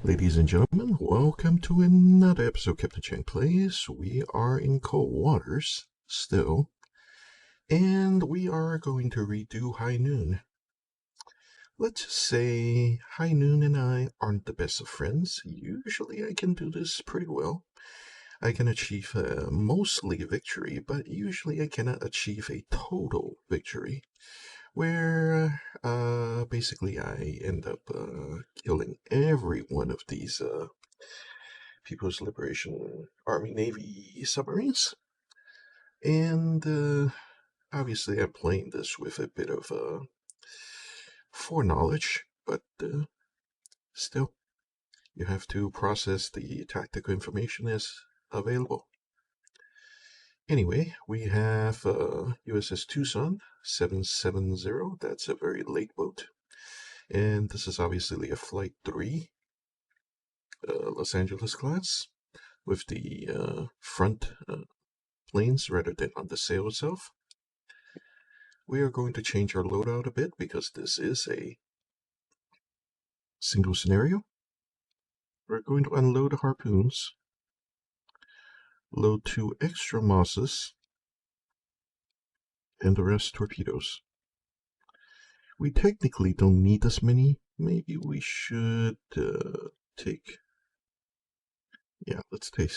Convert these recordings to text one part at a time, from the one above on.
Ladies and gentlemen, welcome to another episode of Captain Chang Plays. We are in cold waters still, and we are going to redo High Noon. Let's just say High Noon and I aren't the best of friends. Usually I can do this pretty well. I can achieve mostly a victory, but usually I cannot achieve a total victory, where basically I end up killing every one of these People's Liberation Army Navy submarines. And obviously I'm playing this with a bit of foreknowledge, but still, you have to process the tactical information as available. Anyway, we have USS Tucson 770. That's a very late boat. And this is obviously a Flight 3 Los Angeles class with the front planes rather than on the sail itself. We are going to change our loadout a bit because this is a single scenario. We're going to unload the harpoons, load 2 extra Mosses, and the rest torpedoes. We technically don't need this many. Maybe we should take... Yeah, let's take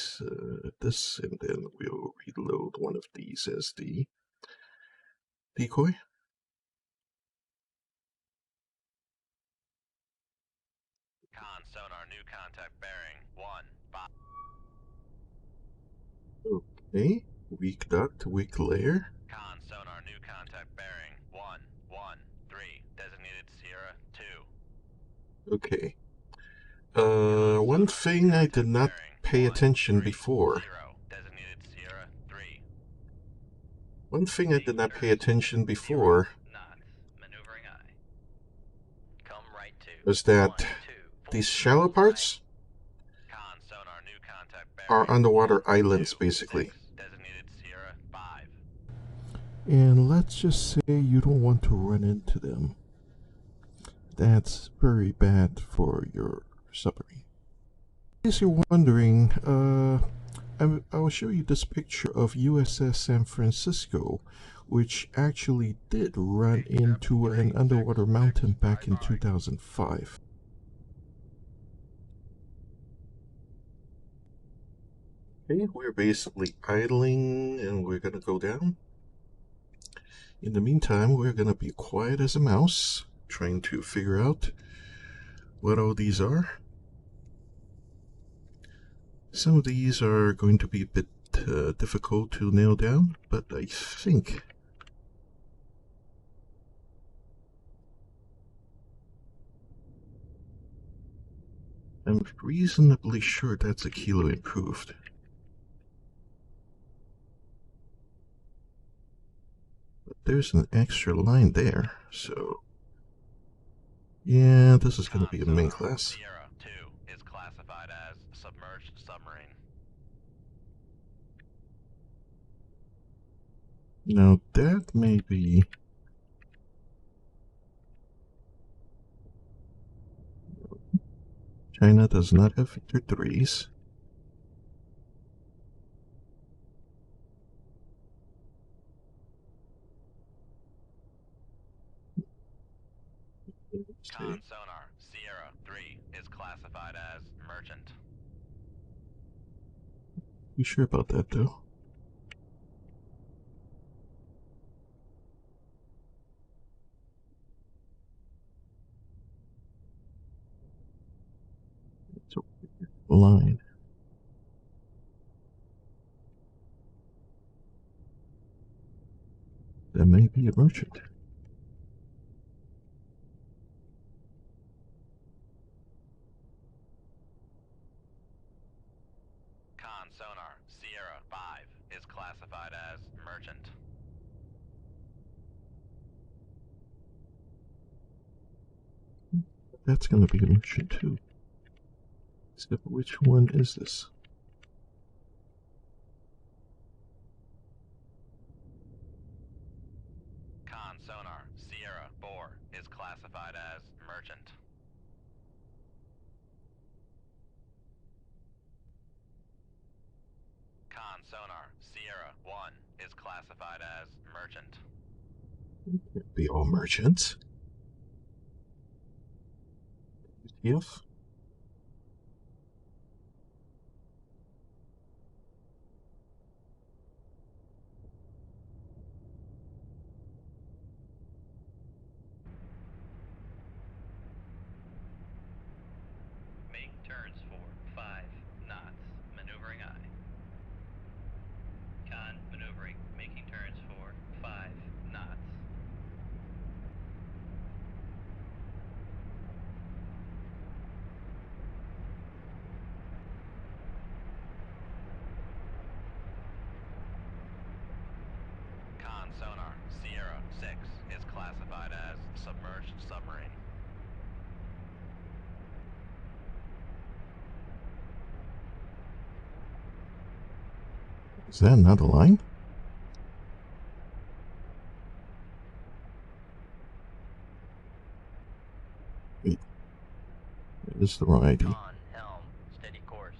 this, and then we'll reload one of these as the decoy. Con sonar, new contact bearing 1-5. Okay, weak duct, weak layer. Con sonar, new contact bearing 1-1-3, designated Sierra 2. Okay. One thing I did not pay attention before. Designated Sierra 3. One thing I did not pay attention before was that these shallow parts are underwater islands, basically. And let's just say you don't want to run into them. That's very bad for your submarine. In case you're wondering, I will show you this picture of USS San Francisco, which actually did run into an underwater mountain back in 2005. Okay, we're basically idling and we're gonna go down. In the meantime, we're gonna be quiet as a mouse, trying to figure out what all these are. Some of these are going to be a bit difficult to nail down, but I think I'm reasonably sure that's a kilo improved. But there's an extra line there, so yeah, this is going to be a Ming-class. Sierra 2 is classified as submerged submarine. Now that may be... China does not have Victor 3s. Con sonar, Sierra 3 is classified as merchant. You sure about that, though? It's a line. That may be a merchant. Con sonar, Sierra 5 is classified as merchant. That's going to be a merchant too. Except which one is this? Con sonar, Sierra 4 is classified as merchant. classified as merchant. Be all merchants. Yes. Make turns for 5 knots, maneuvering aye. Con maneuvering, making turns for 5 knots. Con sonar, Sierra 6 is classified as submerged submarine. Is that another line? Wait. It is the wrong ID. Con helm, steady course.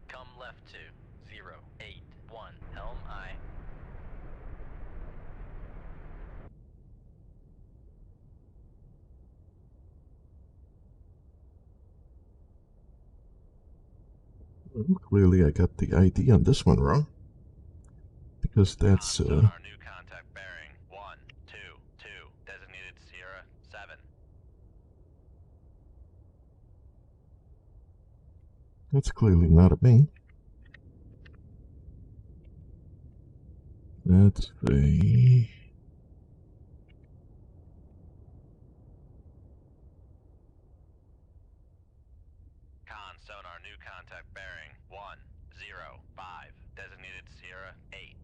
Come left to 081, helm aye. Well, clearly I got the ID on this one wrong. Because that's, Sonar new contact bearing 122, designated Sierra 7. that's clearly not a Ming. That's a... Con sonar new contact bearing 105, designated Sierra 8.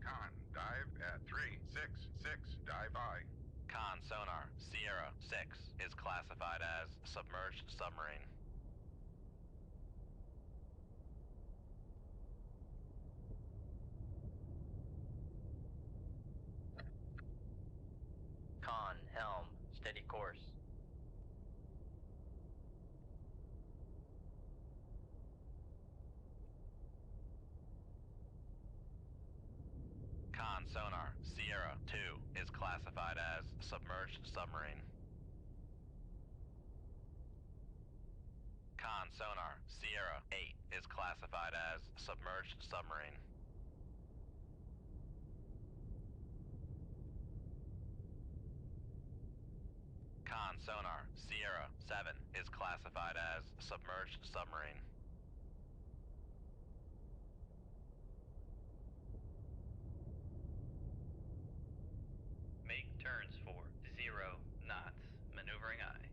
Con, dive at 366, dive aye. Con sonar Sierra 6 is classified as submerged submarine. Con helm, steady course. Con sonar Sierra 2 is classified as submerged submarine. Con sonar Sierra 8 is classified as submerged submarine. Con sonar Sierra 7 is classified as submerged submarine. Make turns for 0 knots, maneuvering aye.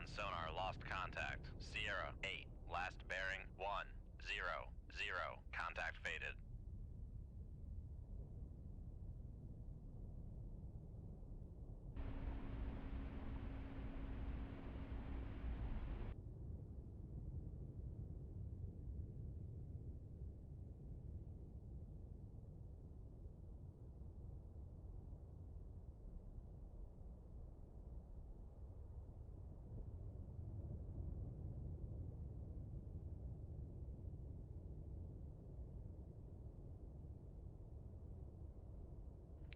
Con sonar lost contact. Sierra 8, last bearing 1, 0, 0. Contact faded.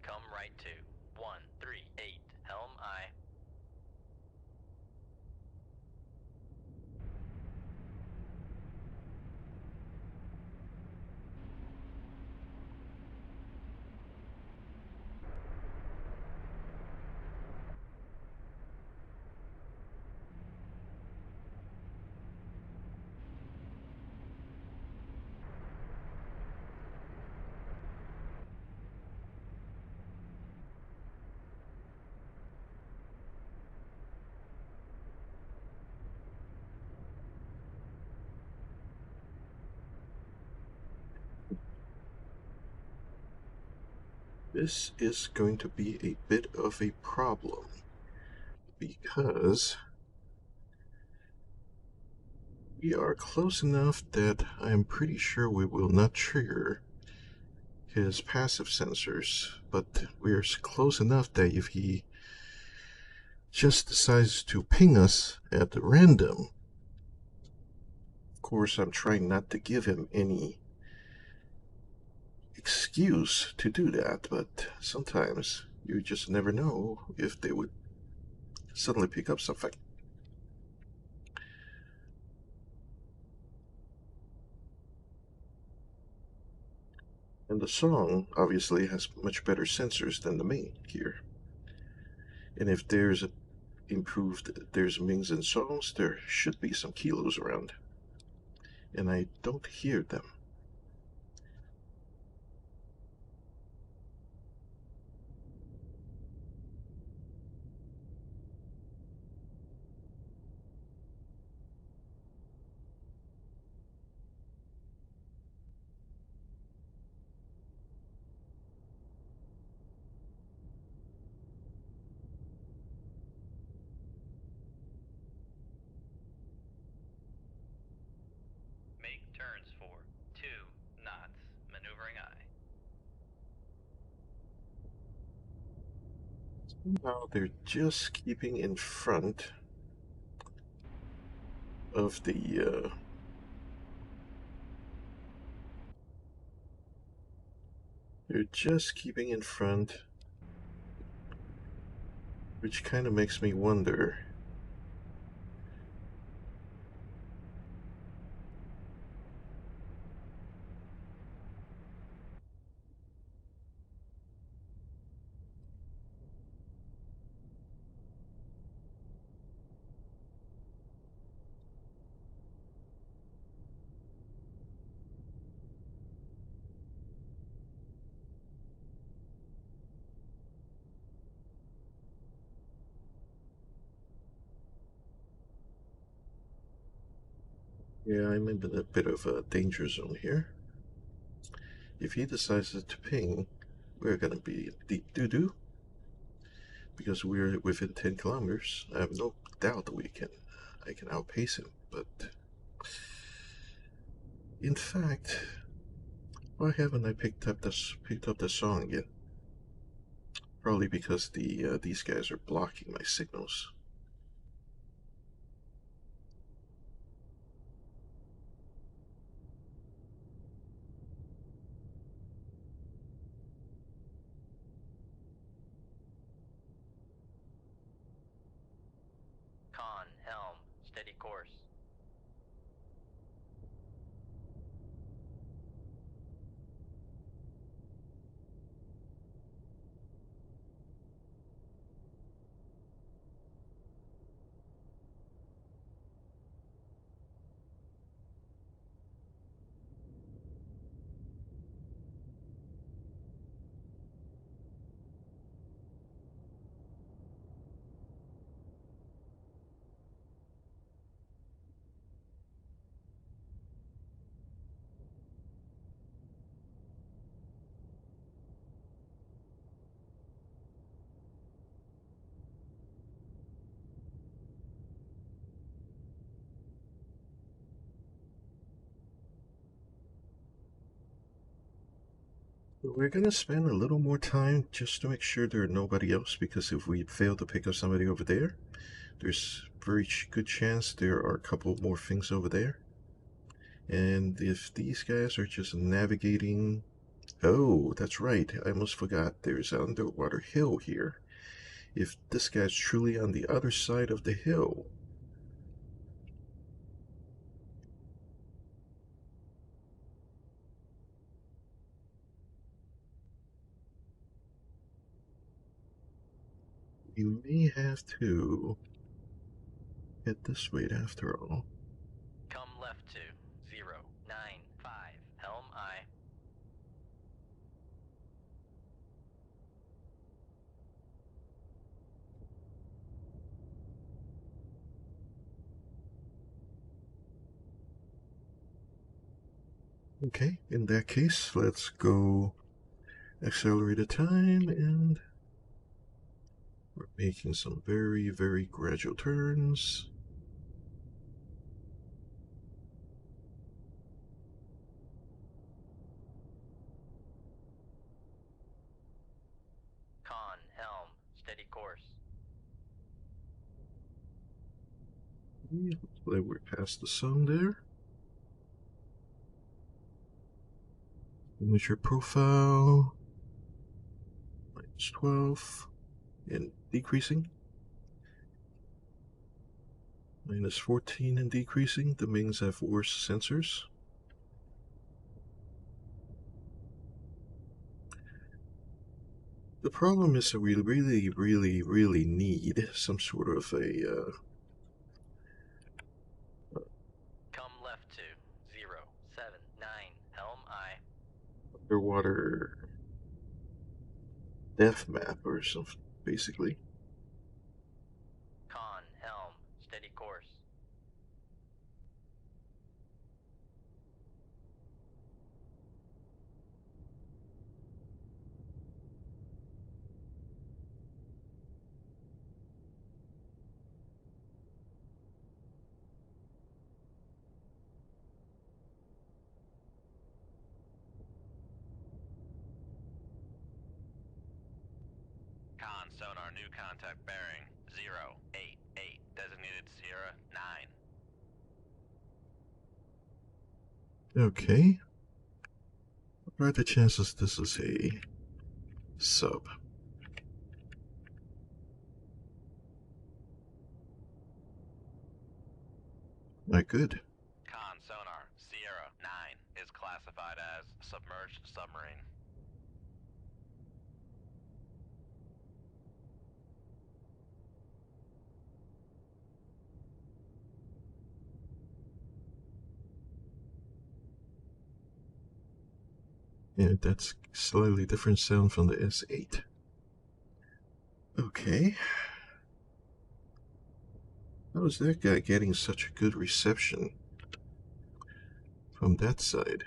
Come right to 138, helm I. This is going to be a bit of a problem because we are close enough that I'm pretty sure we will not trigger his passive sensors, but we're close enough that if he just decides to ping us at random, of course I'm trying not to give him any excuse to do that, but sometimes you just never know if they would suddenly pick up something. And the song obviously has much better sensors than the main gear. And if there's Mings and songs, there should be some kilos around. And I don't hear them. Make turns for 2 knots, maneuvering I. Somehow they're just keeping in front of the they're just keeping in front, which kind of makes me wonder. Yeah, I'm in a bit of a danger zone here. If he decides to ping, we're gonna be deep doo-doo because we're within 10 kilometers. I have no doubt that I can outpace him, but in fact, why haven't I picked up the song yet? Probably because these guys are blocking my signals. Con, helm, steady course. We're gonna spend a little more time just to make sure there are nobody else, because if we fail to pick up somebody over there, there's very good chance there are a couple more things over there. And if these guys are just navigating... Oh, that's right, I almost forgot, there's an underwater hill here. If this guy's truly on the other side of the hill... you may have to head this way after all. Come left to 095, helm I. Okay, in that case, let's go accelerated time, and we're making some very, very gradual turns. Con, helm, steady course. Hopefully we're past the sun there. Image profile, -12, and decreasing. -14 and decreasing. The Mings have worse sensors. The problem is that we really, really, really need some sort of a... Come left to 079, helm I. underwater depth map or something, basically. Con, helm, steady course. Con, sonar, new contact bearing 088, designated Sierra 9. Okay. What are the chances this is a sub? Not good. Con, sonar, Sierra 9 is classified as submerged submarine. And that's slightly different sound from the S8. Okay. How is that guy getting such a good reception from that side?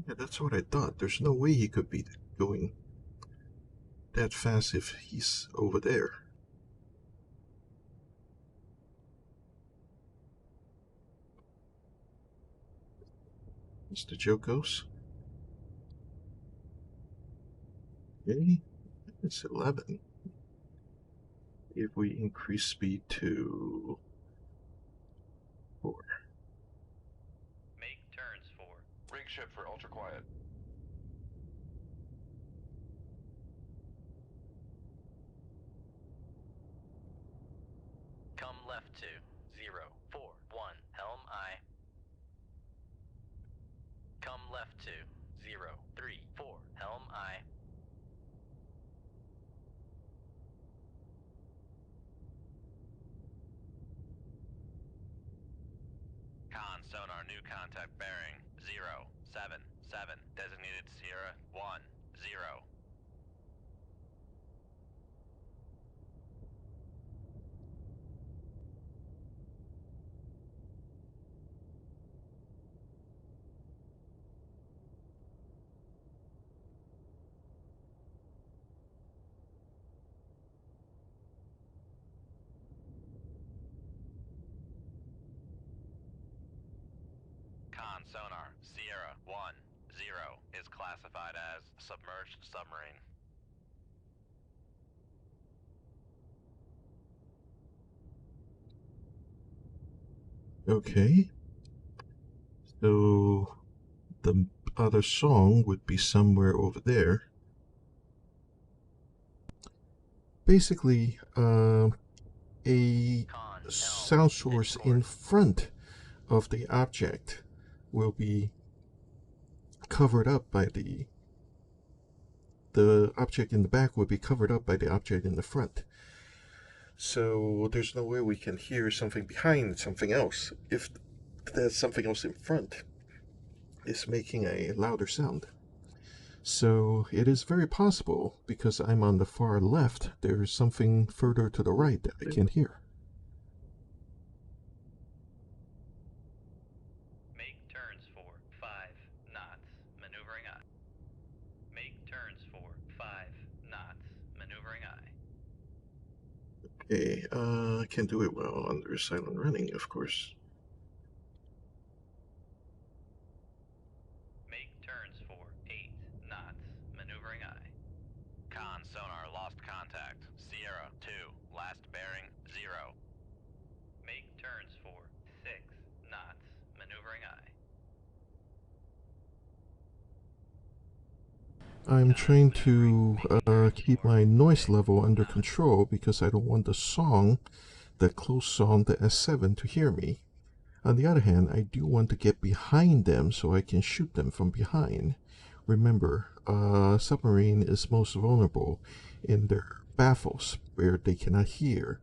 Yeah, that's what I thought. There's no way he could be going that fast if he's over there. As the joke goes. Okay, it's 11. If we increase speed to 4. Make turns for Rig ship for ultra quiet. come left to 041, helm I. Come left to 034, helm I. Con, sonar, new contact bearing 077, designated Sierra 10. sonar, Sierra 1, 0 is classified as submerged submarine. Okay. So the other song would be somewhere over there. Basically, a sound source in front of the object will be covered up by the object in the back will be covered up by the object in the front. So there's no way we can hear something behind something else if that something else in front is making a louder sound. So it is very possible, because I'm on the far left, there's something further to the right that I can hear. Make turns for 5 knots, maneuvering I. Make turns for 5 knots, maneuvering I. Okay, I can do it well under silent running, of course. Make turns for 8 knots, maneuvering I. Con sonar lost contact. Sierra 2, last bearing 0. Make turns for 6 knots, maneuvering I. I'm trying to keep my noise level under control because I don't want the song, the close song, the S7, to hear me. On the other hand, I do want to get behind them so I can shoot them from behind. Remember, a submarine is most vulnerable in their baffles, where they cannot hear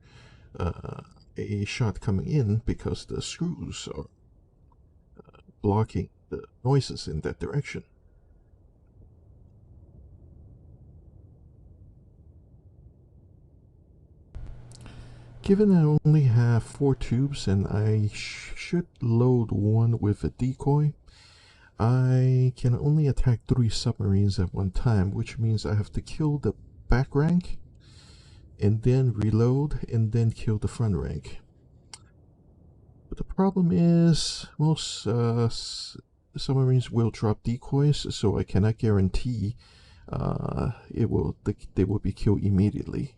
a shot coming in because the screws are blocking the noises in that direction. Given I only have 4 tubes and I should load one with a decoy, I can only attack 3 submarines at one time, which means I have to kill the back rank and then reload and then kill the front rank. But the problem is most submarines will drop decoys, so I cannot guarantee they will be killed immediately.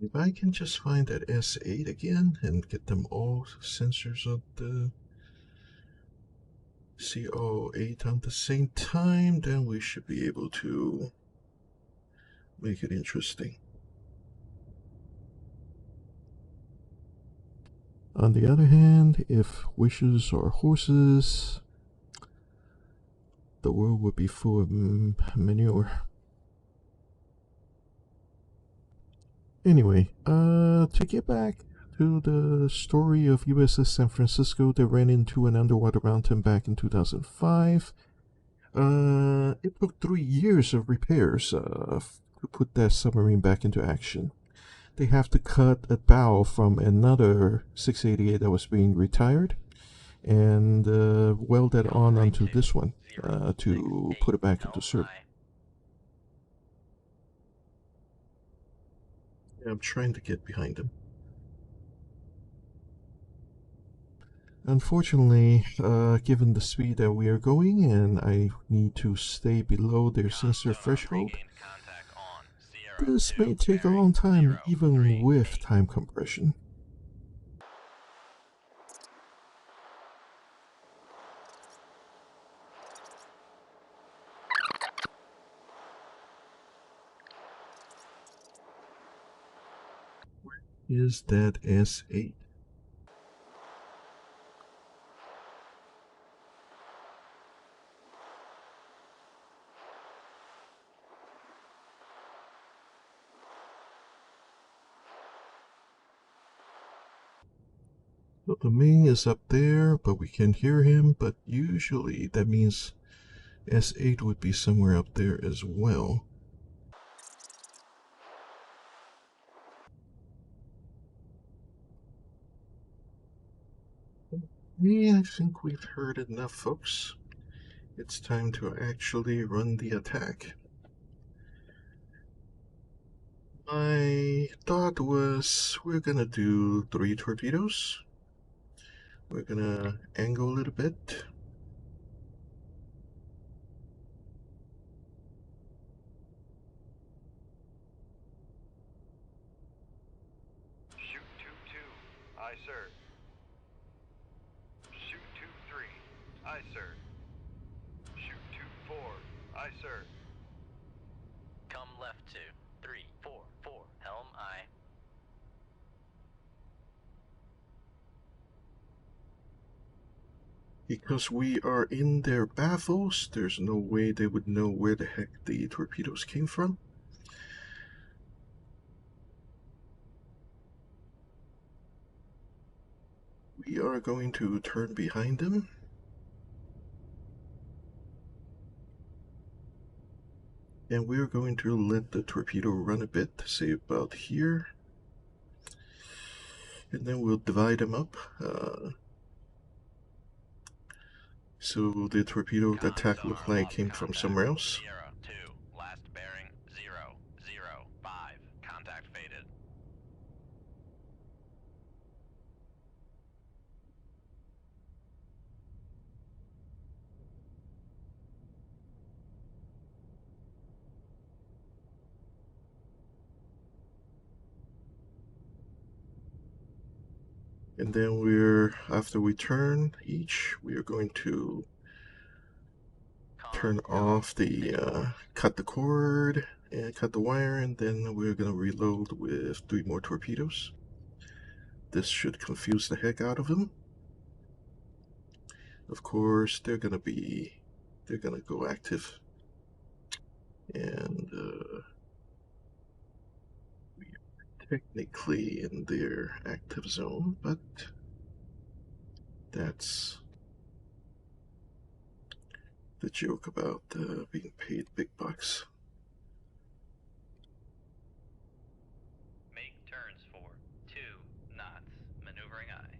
If I can just find that S8 again and get them all sensors of the CO8 at the same time, then we should be able to make it interesting. On the other hand, if wishes are horses, the world would be full of manure. Anyway, to get back to the story of USS San Francisco that ran into an underwater mountain back in 2005, it took 3 years of repairs to put that submarine back into action. They have to cut a bow from another 688 that was being retired and weld that on onto this one to put it back into service. I'm trying to get behind them. Unfortunately, given the speed that we are going and I need to stay below their sensor threshold, this may take a long time even with time compression. Where is that S8? So the Ming is up there, but we can hear him, but usually that means S8 would be somewhere up there as well. Yeah, I think we've heard enough, folks. It's time to actually run the attack. My thought was we're gonna do 3 torpedoes. We're gonna angle a little bit. Shoot tube 2. Aye, sir. Shoot tube 3. Aye, sir. Shoot tube 4. Aye, sir. Come left 2, 3, 4, 4, helm aye. Because we are in their baffles, there's no way they would know where the heck the torpedoes came from. We are going to turn behind them. And we're going to let the torpedo run a bit, say about here. And then we'll divide them up. So the torpedo attack looked like came from somewhere else. Sierra 2, last bearing 0, 0, 5, contact faded. And then after we turn each, we are going to turn off the, cut the cord and cut the wire, and then we're going to reload with 3 more torpedoes. This should confuse the heck out of them. Of course, they're going to go active. And we are technically in their active zone, but that's the joke about being paid big bucks. Make turns for 2 knots, maneuvering aye.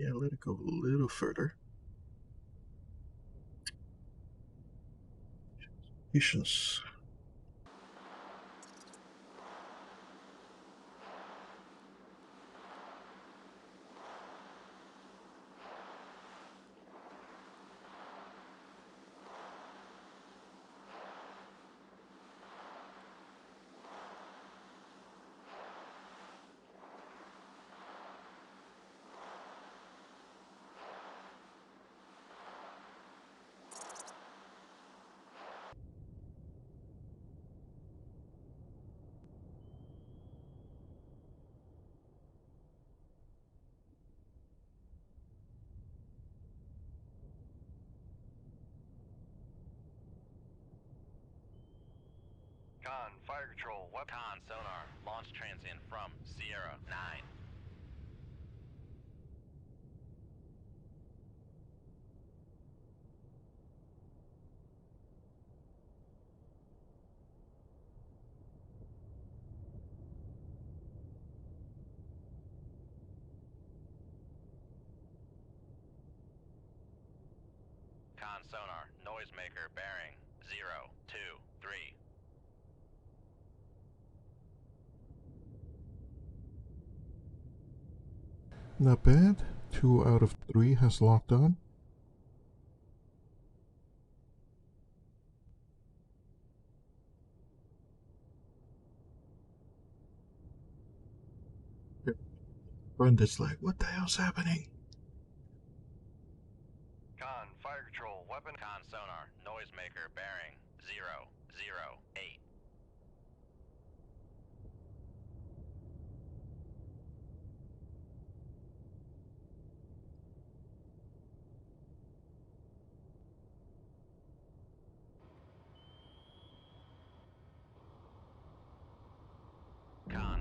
Yeah, let it go a little further. Patience. Con, fire control, weapon. Con sonar, launch transient from Sierra 9. Con sonar, noisemaker bearing 0, 2, 3. Not bad. 2 out of 3 has locked on. Brenda's like, what the hell's happening? Con, fire control, weapon. Con sonar, noisemaker bearing 0, 0, 8.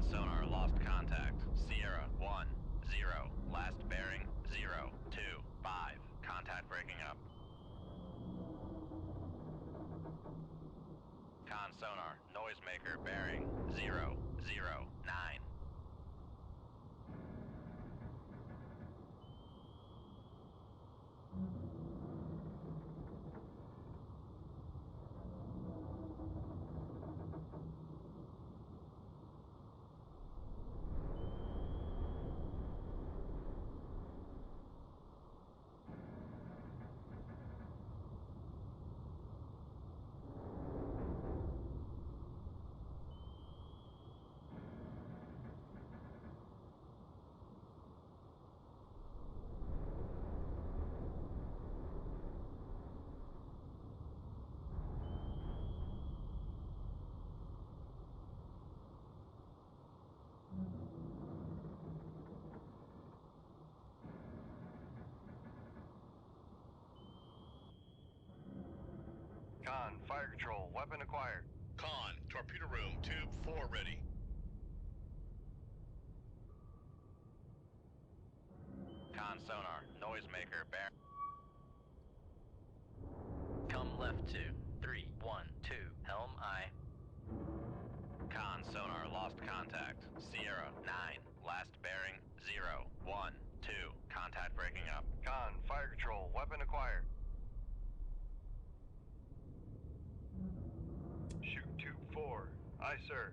sonar lost contact. Sierra 1, 0. Last bearing 0, 2, 5. Contact breaking up. Con sonar noisemaker bearing 0, 0, 9. Con, fire control, weapon acquired. Con, torpedo room, tube 4 ready. Con sonar noisemaker bearing. Come left 2, 3, 1, 2. Helm I. Con sonar lost contact. Sierra 9. Last bearing 0, 1, 2. Contact breaking up. Con, fire control, weapon acquired. Shoot tube 4. Aye, sir.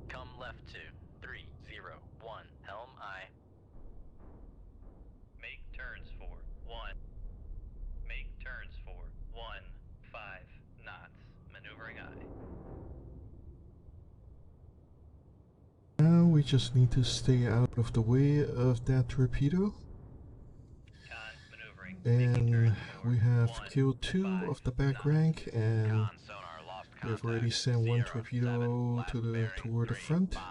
Come left 2, 3, 0, 1. Helm I. Make turns for 1. Make turns for 1, 5 knots. Maneuvering I. Now we just need to stay out of the way of that torpedo. Con maneuvering. And we have killed 2 of the back rank, and Con sonar lost we have contact. already sent 1 Sierra torpedo 7, toward the 3, front, 5,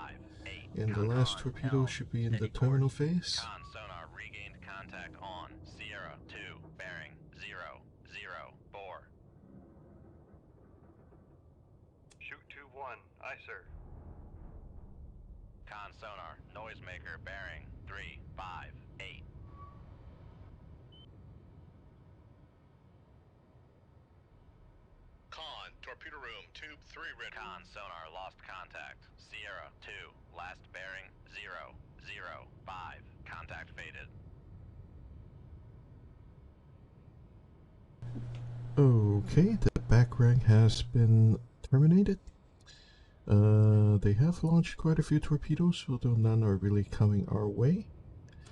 8. and the Con last on, torpedo helm, should be in the steady terminal course. phase. Con sonar regained contact on Sierra 2, bearing 0, 0, 4. Shoot tube 1. Aye, sir. Con sonar noisemaker bearing 3, 5, 8. Con, torpedo room, tube 3 ready. Con sonar lost contact. Sierra 2, last bearing 0, 0, 5. Contact faded. Okay, the back rank has been terminated. They have launched quite a few torpedoes, although none are really coming our way,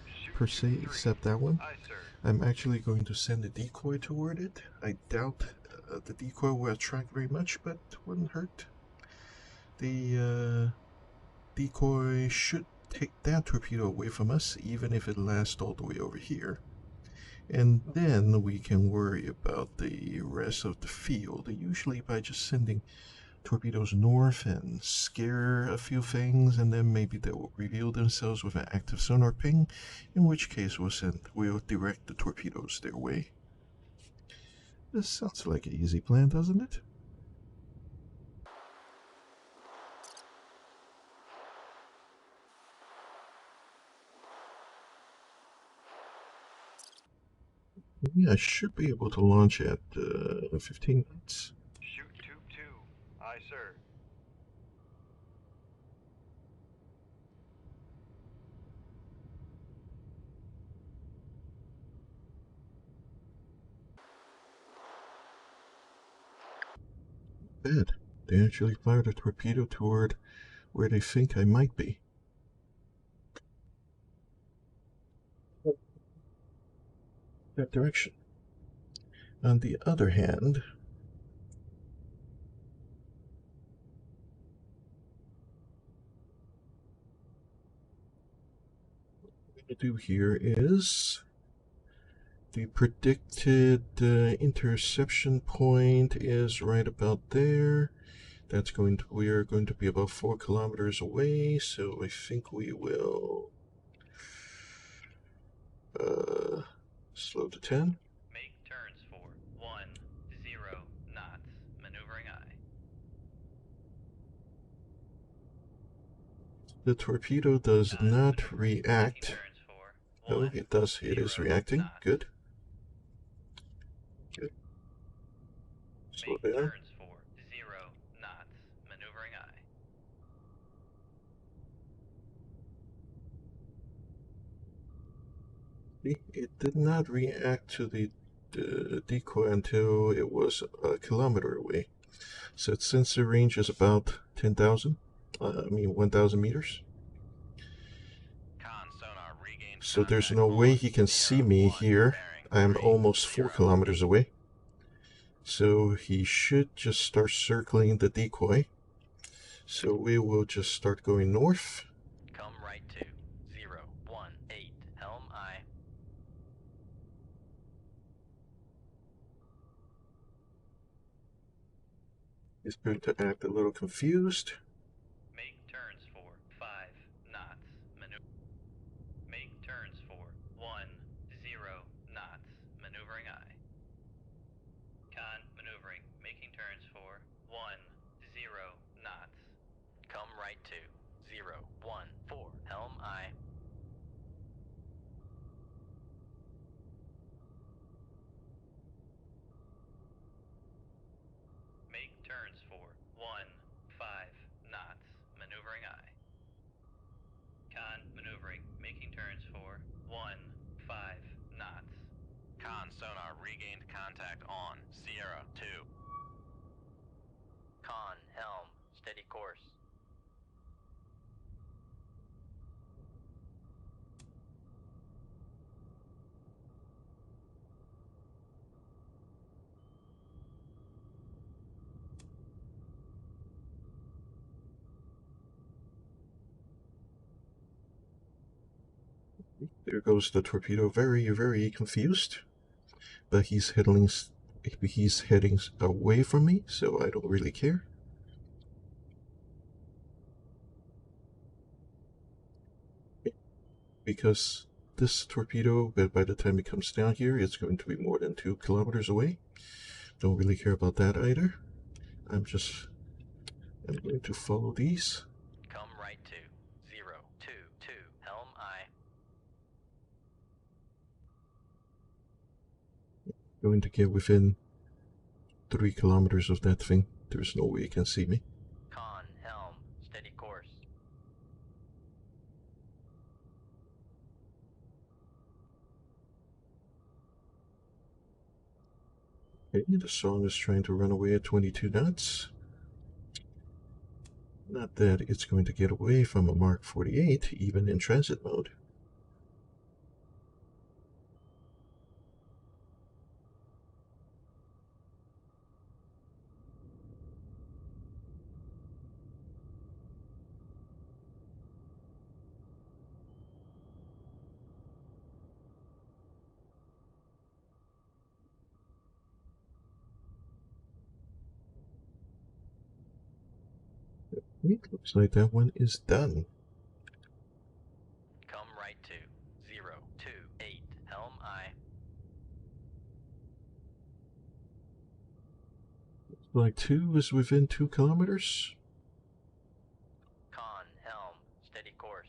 Shoot per tube se, 3. except that one. Aye, sir. I'm actually going to send a decoy toward it. I doubt the decoy will attract very much, but wouldn't hurt. The decoy should take that torpedo away from us, even if it lasts all the way over here. And then we can worry about the rest of the field, usually by just sending torpedoes north and scare a few things, and then maybe they will reveal themselves with an active sonar ping, in which case we'll direct the torpedoes their way. This sounds like an easy plan, doesn't it? Yeah, I should be able to launch at 15 knots. Shoot tube 2. Aye, sir. Bad. They actually fired a torpedo toward where they think I might be. That direction. On the other hand, what we're going to do here is the predicted interception point is right about there. We are going to be about 4 kilometers away, so I think we will slow to 10. Make turns for 1, 0 knots. Maneuvering I. The torpedo does not Making react. turns for Oh, 1, it does. It is 0 reacting. knots. Good. Good. Slow Make down. turns for 0 knots. Maneuvering eye. It did not react to the decoy until it was a kilometer away. So its sensor range is about 1,000 meters. Con sonar regained So there's contact no way on he can 0, see me 1, here. bearing I am 3, almost 4 0. kilometers away. So he should just start circling the decoy. So we will just start going north. Come right to 0, 1, 8, helm eye. He's going to act a little confused. Make turns for 5 knots. Make turns for 1, 0 knots. Maneuvering eye. Con maneuvering. Making turns for 1, 0 knots. Come right to 0, 1, 4, helm eye. Make turns for 1, 5 knots. Maneuvering eye. Con maneuvering. Making turns for 1, 5 knots. Con sonar regained contact on Sierra 2. Con helm. Steady course. There goes the torpedo, very, very confused. But he's heading away from me, so I don't really care. Because this torpedo, by the time it comes down here, it's going to be more than 2 kilometers away. Don't really care about that either. I'm going to follow these. Come right to 0, 2, 2, helm eye. Going to get within 3 kilometers of that thing. There's no way it can see me. Con helm. Steady course. Okay, the song is trying to run away at 22 knots. Not that it's going to get away from a Mark 48, even in transit mode. It looks like that one is done. Come right to 0, 2, 8, helm eye. Looks like 2 is within 2 kilometers. Con helm. Steady course.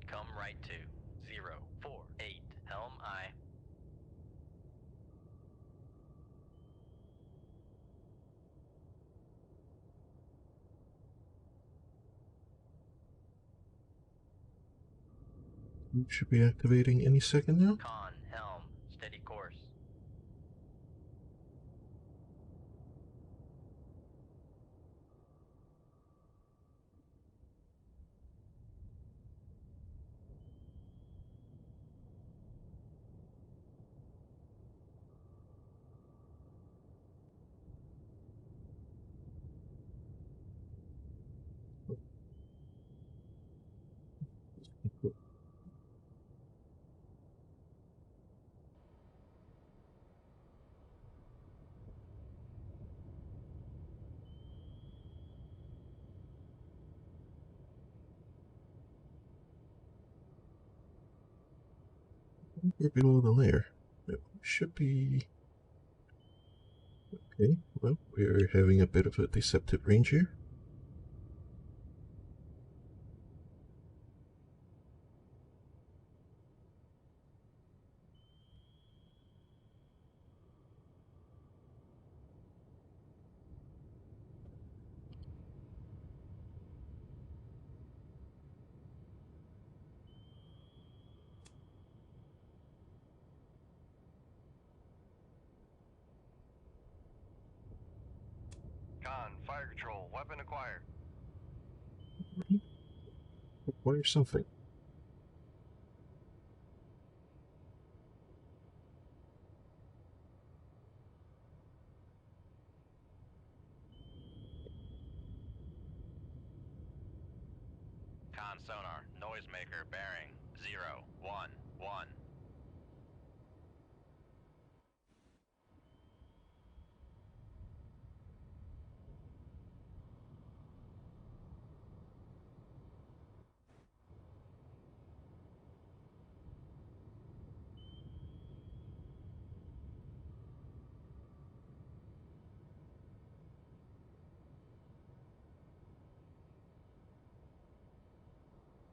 Come right to 0, 4, 8, helm eye. You should be activating any second now. Con helm. Steady course. We're below the layer. It should be... Okay, well, we're having a bit of a deceptive range here. Con, fire control, weapon acquired. Acquire something. Con sonar, noisemaker, bearing 0, 1, 1.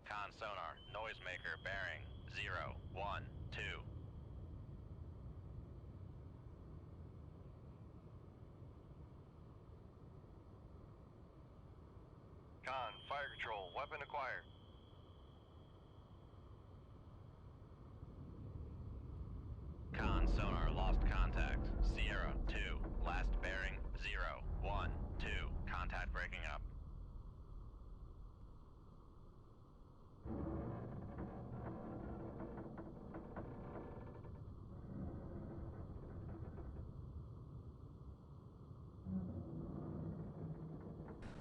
Con sonar, noisemaker, bearing 0, 1, 2. Con, fire control, weapon acquired. Con sonar, lost contact. Sierra 2, last bearing 0, 1, 2. Contact breaking up.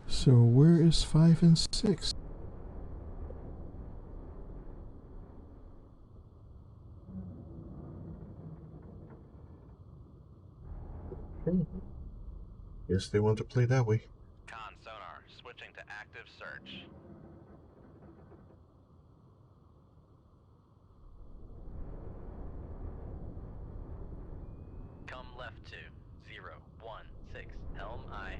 So where is 5 and 6? Okay. Yes, they want to play that way. Con sonar, switching to active search. Come left to 0, 1, 6, helm I.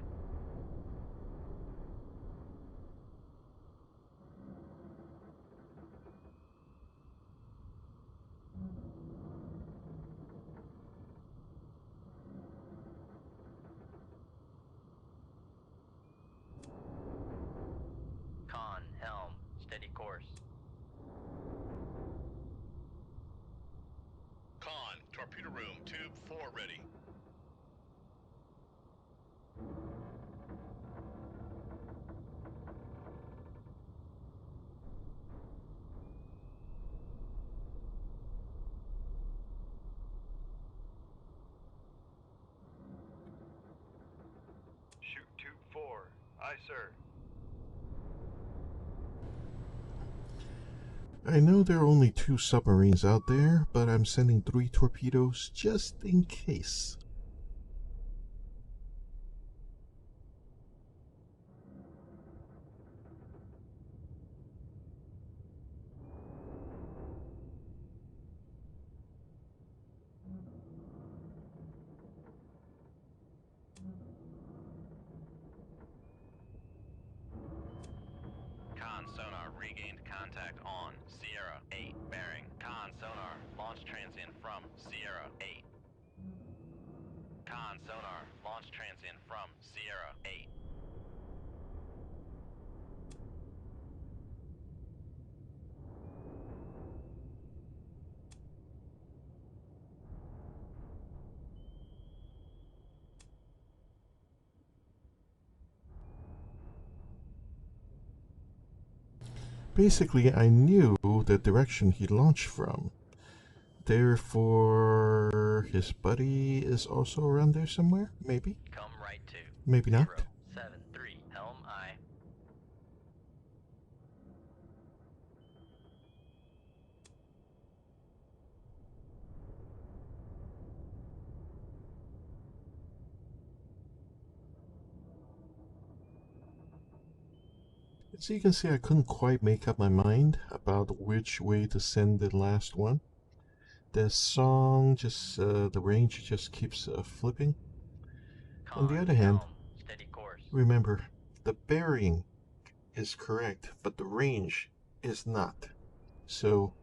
Con, helm, steady course. Con, torpedo room, tube 4 ready. Shoot tube 4. Aye, sir. I know there are only 2 submarines out there, but I'm sending 3 torpedoes just in case. Con sonar, regained contact on Sierra 8, bearing. Con sonar, launch transient from Sierra 8. Con sonar, launch transient from Sierra 8. Basically, I knew the direction he launched from. Therefore, his buddy is also around there somewhere? Maybe? Come right to Maybe not? 0, 7, 3, helm I. So you can see I couldn't quite make up my mind about which way to send the last one. The song just, the range just keeps flipping. On the other hand, steady course. remember, the bearing is correct, but the range is not. So,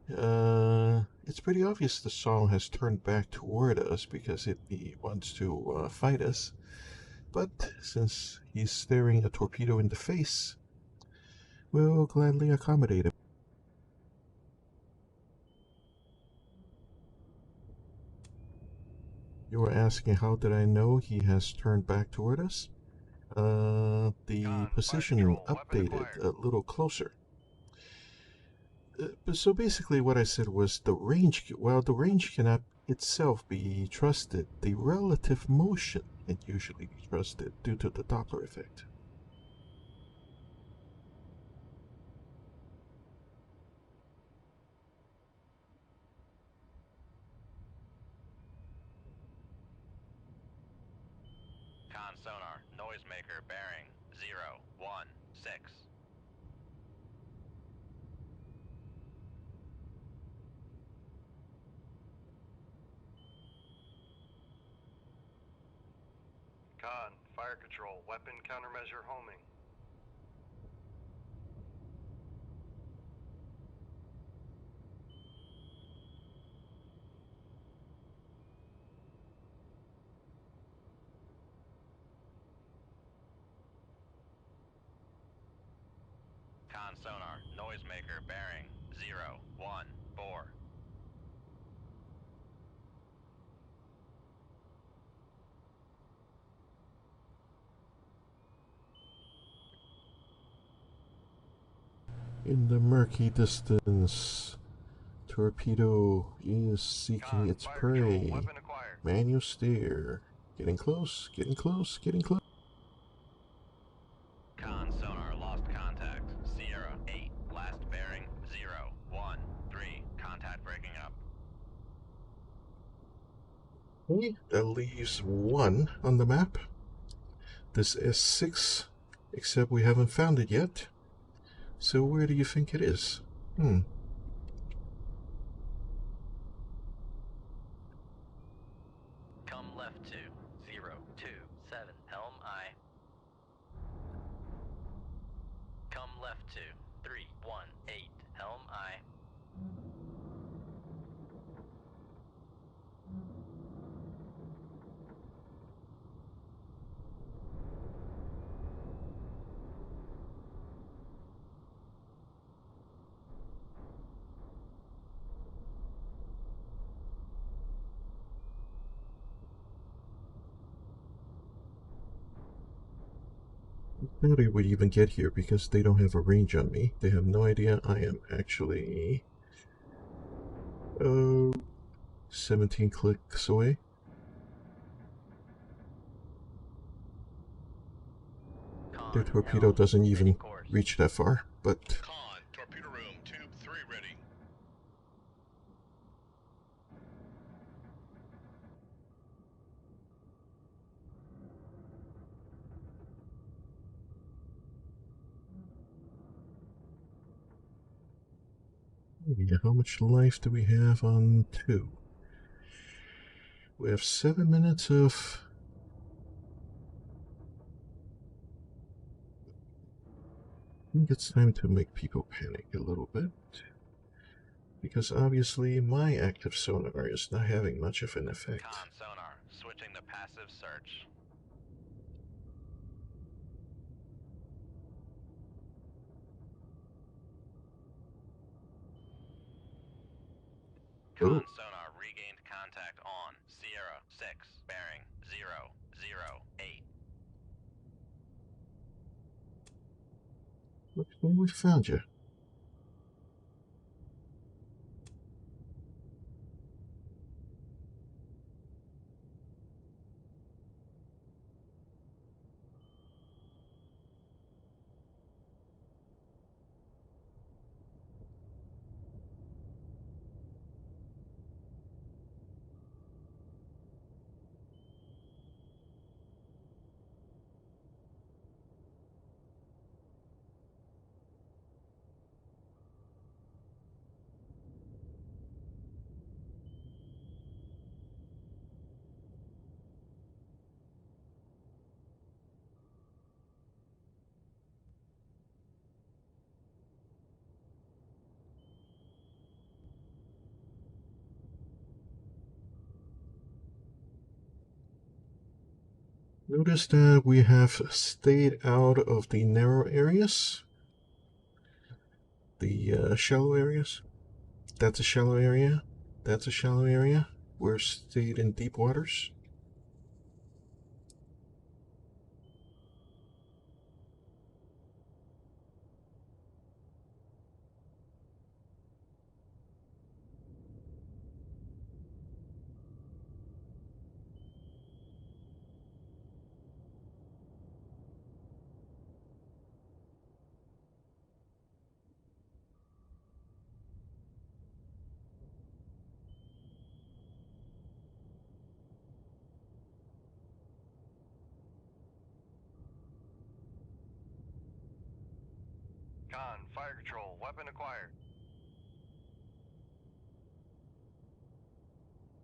it's pretty obvious the song has turned back toward us because he wants to fight us. But since he's staring a torpedo in the face, we'll gladly accommodate him. You were asking how did I know he has turned back toward us? The Con, position fire control, weapon updated acquired. a little closer. So basically what I said was the range, while the range cannot itself be trusted, the relative motion can usually be trusted due to the Doppler effect. Con sonar, noisemaker bearing 016. Con, fire control, weapon countermeasure homing. Con sonar, noisemaker bearing 014. In the murky distance, torpedo is seeking Con, its fire control, prey. weapon acquired. Manual steer. Getting close, getting close, getting close. Con sonar, lost contact. Sierra 8, last bearing 013. Contact breaking up. Okay, that leaves one on the map. This S6, except we haven't found it yet. So where do you think it is? Come left to 027, helm I. Come left to 318, helm I. How they would even get here because they don't have a range on me. They have no idea I am actually 17 clicks away. Their torpedo doesn't even reach that far, but Con, torpedo room, tube 3 ready. yeah, how much life do we have on 2? We have 7 minutes of... I think it's time to make people panic a little bit. Because obviously my active sonar is not having much of an effect. Con sonar, switching to passive search. Con Oh, sonar, regained contact on Sierra 6, bearing 008. looks like we found you. Notice that we have stayed out of the narrow areas, the shallow areas. That's a shallow area. That's a shallow area. We're stayed in deep waters. Con, fire control, weapon acquired.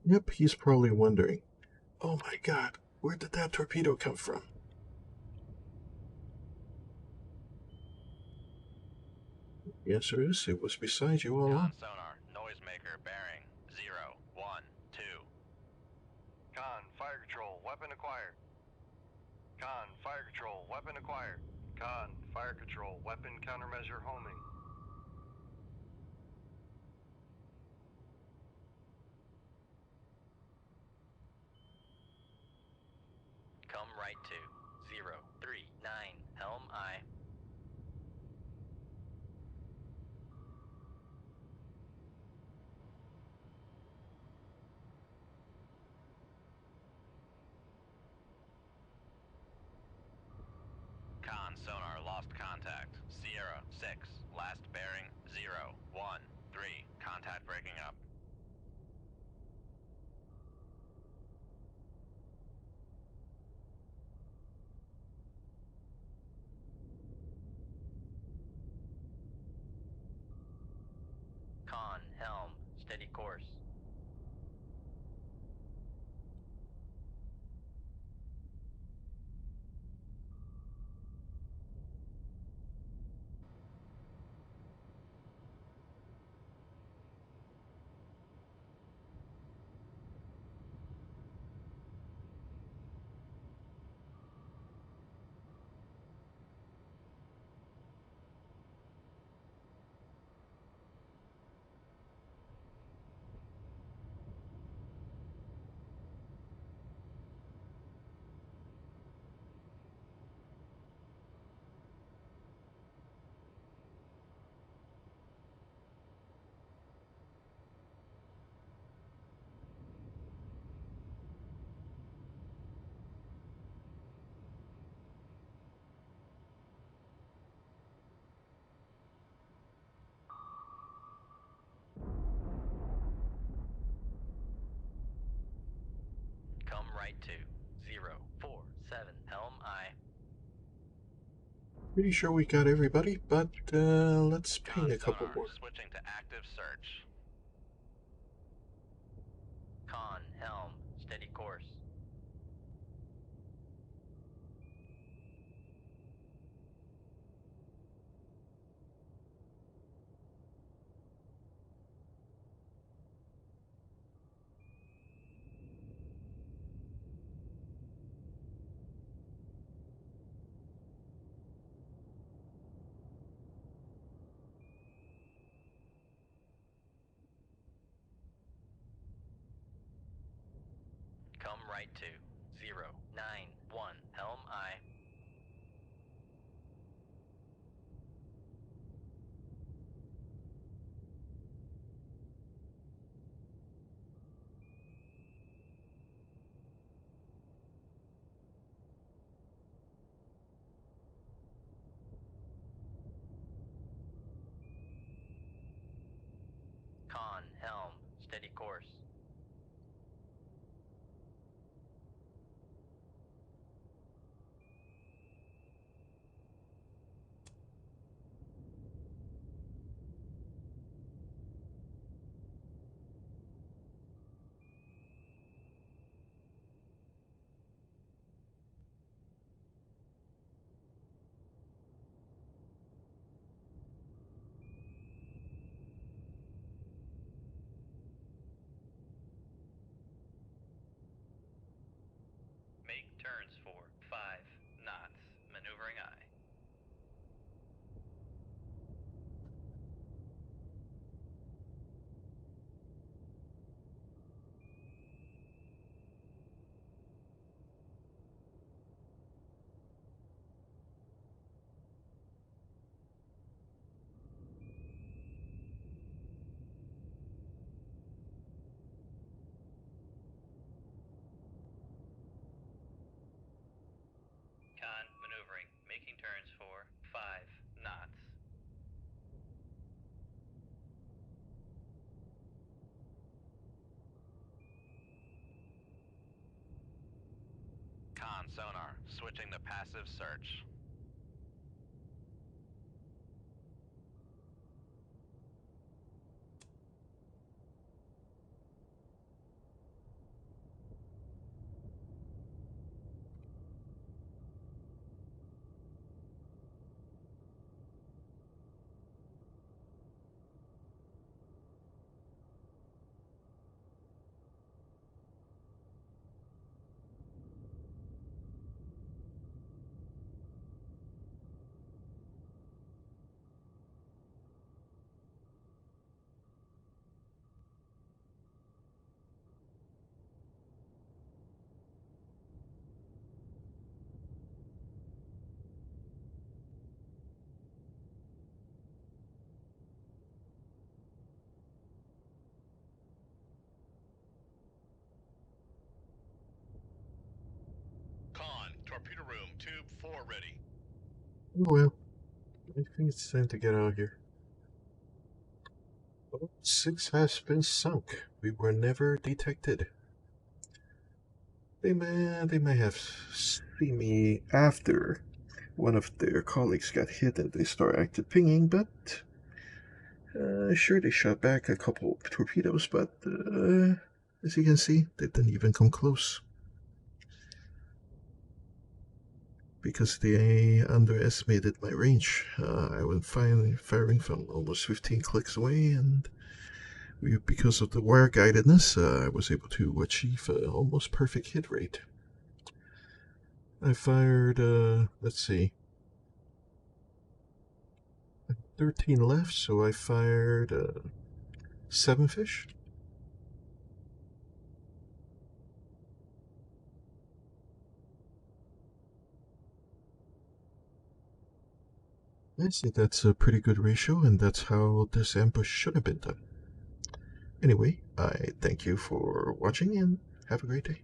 Yep, he's probably wondering, oh my god, where did that torpedo come from? The answer is, it was beside you all Con along. sonar, noisemaker, bearing 0, 1, 2. Con, fire control, weapon acquired. Con, fire control, weapon acquired. Con, fire control, weapon countermeasure homing. Come right to 0, 3, 9, helm I. Con sonar lost contact. Sierra 6, last bearing 0, 1, 3. Contact breaking up. Con, helm, steady course. Come right to 0, 4, 7, helm I. Pretty sure we got everybody, but let's ping Con a couple sonar, more. switching to active search. Con, helm, steady course. Come right to 0, 9, 1, helm I. Con, helm, steady course. Make turns for Con sonar, switching to passive search. Con, torpedo room, tube 4 ready. Oh well, I think it's time to get out of here. Boat 6 has been sunk. We were never detected. They may have seen me after one of their colleagues got hit and they start active pinging, but sure, they shot back a couple of torpedoes, but as you can see, they didn't even come close. Because they underestimated my range. I was firing from almost 15 clicks away, and because of the wire guidedness, I was able to achieve almost perfect hit rate. I fired, let's see, 13 left, so I fired 7 fish. I think that's a pretty good ratio, and that's how this ambush should have been done. Anyway, I thank you for watching, and have a great day.